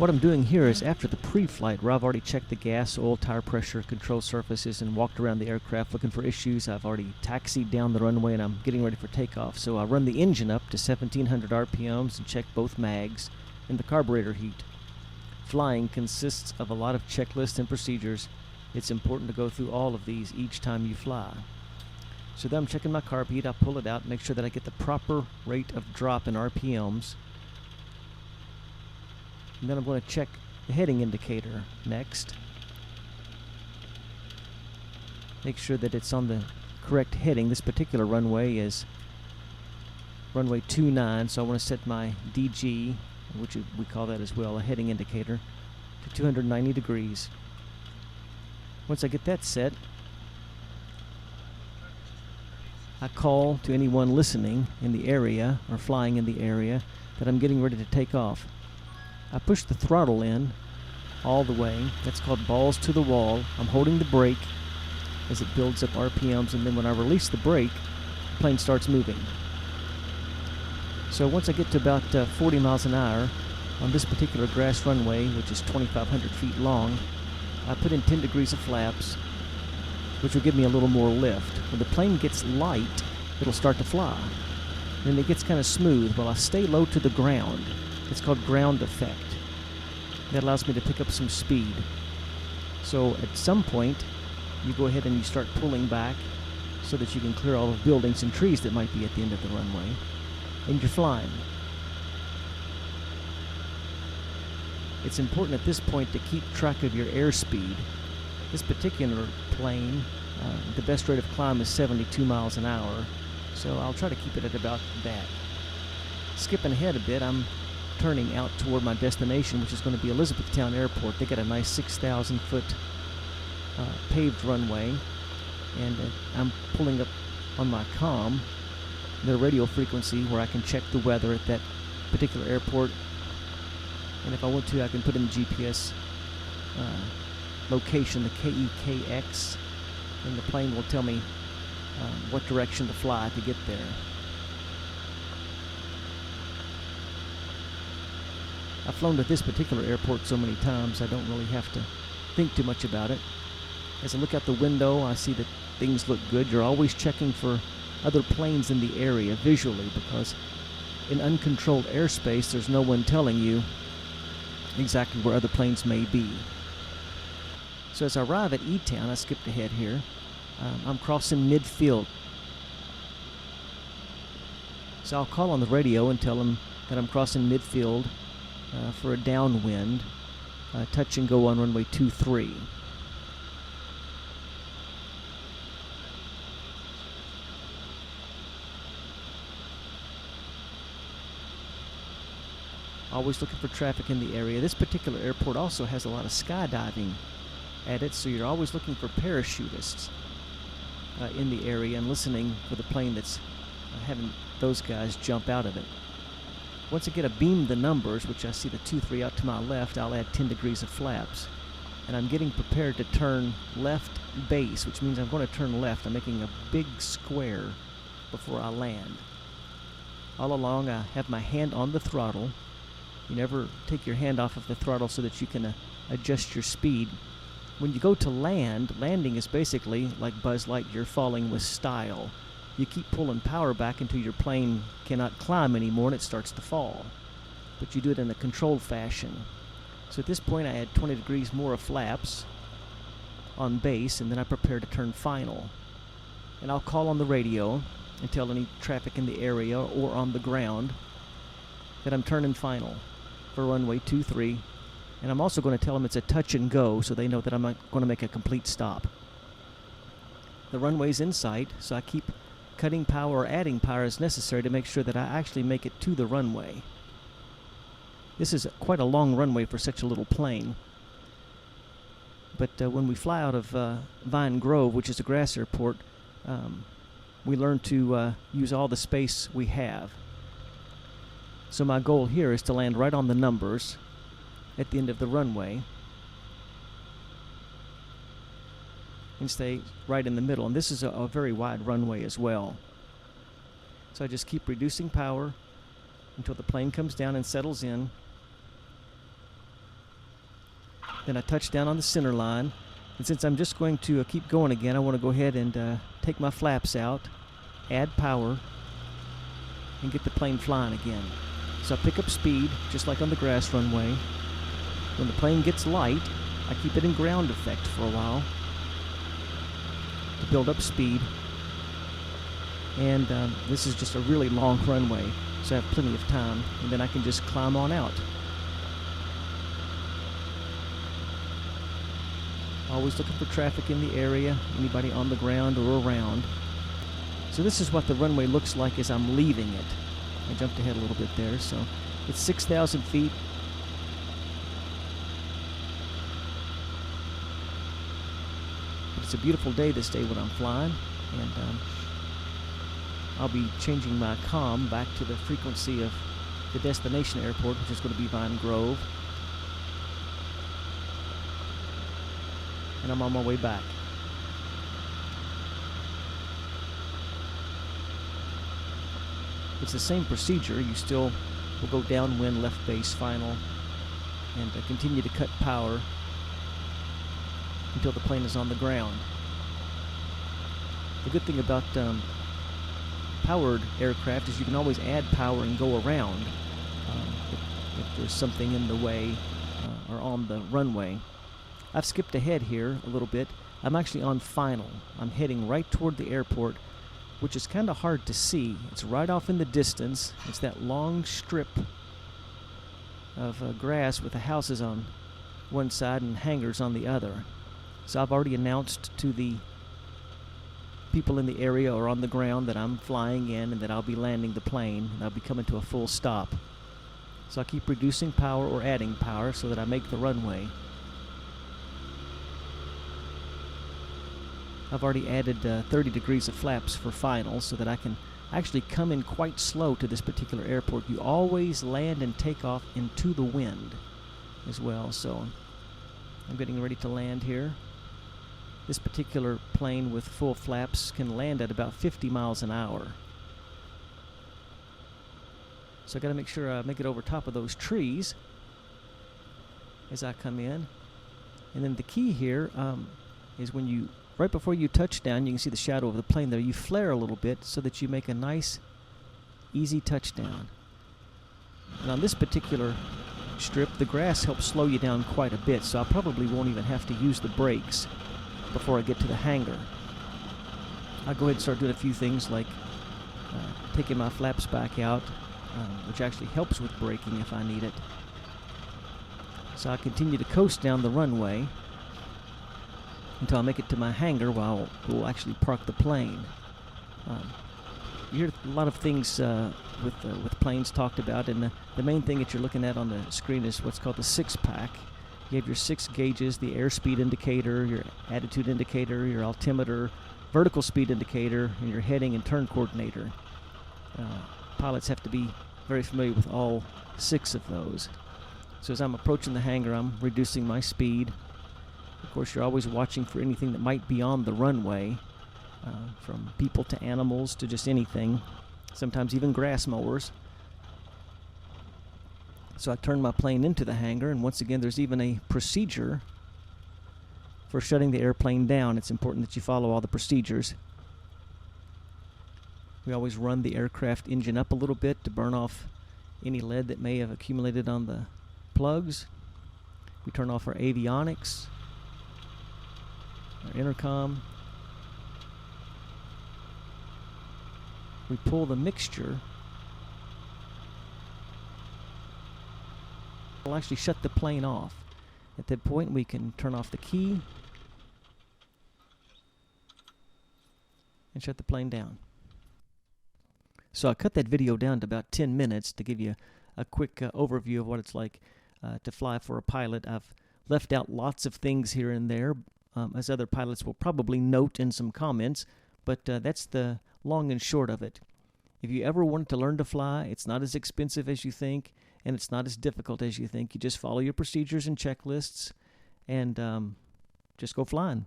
What I'm doing here is after the pre-flight, where I've already checked the gas, oil, tire pressure, control surfaces, and walked around the aircraft looking for issues. I've already taxied down the runway and I'm getting ready for takeoff. So I run the engine up to 1700 RPMs and check both mags and the carburetor heat. Flying consists of a lot of checklists and procedures. It's important to go through all of these each time you fly. So then I'm checking my carb heat. I pull it out, make sure that I get the proper rate of drop in RPMs. And then I'm going to check the heading indicator next. Make sure that it's on the correct heading. This particular runway is runway 29, so I want to set my DG, which we call that as well, a heading indicator, to 290 degrees. Once I get that set, I call to anyone listening in the area or flying in the area that I'm getting ready to take off. I push the throttle in all the way. That's called balls to the wall. I'm holding the brake as it builds up RPMs, and then when I release the brake, the plane starts moving. So once I get to about 40 miles an hour on this particular grass runway, which is 2,500 feet long, I put in 10 degrees of flaps, which will give me a little more lift. When the plane gets light, it'll start to fly. Then it gets kind of smooth, but I stay low to the ground. It's called ground effect. That allows me to pick up some speed. So at some point, you go ahead and you start pulling back so that you can clear all the buildings and trees that might be at the end of the runway, and you're flying. It's important at this point to keep track of your airspeed. This particular plane, the best rate of climb is 72 miles an hour, so I'll try to keep it at about that. Skipping ahead a bit, I'm turning out toward my destination, which is going to be Elizabethtown Airport. They got a nice 6,000 foot paved runway, and I'm pulling up on my comm the radio frequency where I can check the weather at that particular airport, and if I want to, I can put in the GPS location, the KEKX, and the plane will tell me what direction to fly to get there. I've flown to this particular airport so many times I don't really have to think too much about it. As I look out the window, I see that things look good. You're always checking for other planes in the area visually, because in uncontrolled airspace there's no one telling you exactly where other planes may be. So as I arrive at E-Town, I skipped ahead here, I'm crossing midfield. So I'll call on the radio and tell them that I'm crossing midfield for a downwind, touch and go on runway 23. Always looking for traffic in the area. This particular airport also has a lot of skydiving at it, so you're always looking for parachutists in the area and listening for the plane that's having those guys jump out of it. Once I get a beam the numbers, which I see the 2-3 out to my left, I'll add 10 degrees of flaps. And I'm getting prepared to turn left base, which means I'm going to turn left. I'm making a big square before I land. All along, I have my hand on the throttle. You never take your hand off of the throttle so that you can adjust your speed. When you go to land, landing is basically like Buzz Lightyear falling with style. You keep pulling power back until your plane cannot climb anymore and it starts to fall. But you do it in a controlled fashion. So at this point I add 20 degrees more of flaps on base, and then I prepare to turn final. And I'll call on the radio and tell any traffic in the area or on the ground that I'm turning final for runway 23. And I'm also going to tell them it's a touch and go, so they know that I'm not going to make a complete stop. The runway's in sight, so I keep cutting power or adding power as necessary to make sure that I actually make it to the runway. This is quite a long runway for such a little plane. But when we fly out of Vine Grove, which is a grass airport, we learn to use all the space we have. So my goal here is to land right on the numbers at the end of the runway and stay right in the middle. And this is a very wide runway as well. So I just keep reducing power until the plane comes down and settles in. Then I touch down on the center line. And since I'm just going to keep going again, I want to go ahead and take my flaps out, add power, and get the plane flying again. So I pick up speed, just like on the grass runway. When the plane gets light, I keep it in ground effect for a while to build up speed. And this is just a really long runway, so I have plenty of time, and then I can just climb on out. Always looking for traffic in the area, anybody on the ground or around. So this is what the runway looks like as I'm leaving it. I jumped ahead a little bit there, so it's 6,000 feet. But it's a beautiful day this day when I'm flying, and I'll be changing my comm back to the frequency of the destination airport, which is going to be Vine Grove. And I'm on my way back. It's the same procedure. You still will go downwind, left base, final, and continue to cut power until the plane is on the ground. The good thing about powered aircraft is you can always add power and go around if there's something in the way or on the runway. I've skipped ahead here a little bit. I'm actually on final. I'm heading right toward the airport, which is kind of hard to see. It's right off in the distance. It's that long strip of grass with the houses on one side and hangars on the other. So I've already announced to the people in the area or on the ground that I'm flying in and that I'll be landing the plane, and I'll be coming to a full stop. So I keep reducing power or adding power so that I make the runway. I've already added 30 degrees of flaps for final so that I can actually come in quite slow to this particular airport. You always land and take off into the wind as well. So I'm getting ready to land here. This particular plane with full flaps can land at about 50 miles an hour. So I got to make sure I make it over top of those trees as I come in. And then the key here is when you right before you touch down, you can see the shadow of the plane there. You flare a little bit so that you make a nice, easy touchdown. And on this particular strip, the grass helps slow you down quite a bit, so I probably won't even have to use the brakes before I get to the hangar. I'll go ahead and start doing a few things like taking my flaps back out, which actually helps with braking if I need it. So I continue to coast down the runway until I make it to my hangar where we'll actually park the plane. You hear a lot of things with planes talked about, and the main thing that you're looking at on the screen is what's called the 6-pack. You have your 6 gauges, the airspeed indicator, your attitude indicator, your altimeter, vertical speed indicator, and your heading and turn coordinator. Pilots have to be very familiar with all 6 of those. So as I'm approaching the hangar, I'm reducing my speed. Of course, you're always watching for anything that might be on the runway, from people to animals to just anything, sometimes even grass mowers. So I turn my plane into the hangar, and once again, there's even a procedure for shutting the airplane down. It's important that you follow all the procedures. We always run the aircraft engine up a little bit to burn off any lead that may have accumulated on the plugs. We turn off our avionics, our intercom. We pull the mixture. We'll actually shut the plane off. At that point, we can turn off the key and shut the plane down. So I cut that video down to about 10 minutes to give you a quick overview of what it's like to fly for a pilot. I've left out lots of things here and there, as other pilots will probably note in some comments, but that's the long and short of it. If you ever want to learn to fly, it's not as expensive as you think, and it's not as difficult as you think. You just follow your procedures and checklists, and just go flying.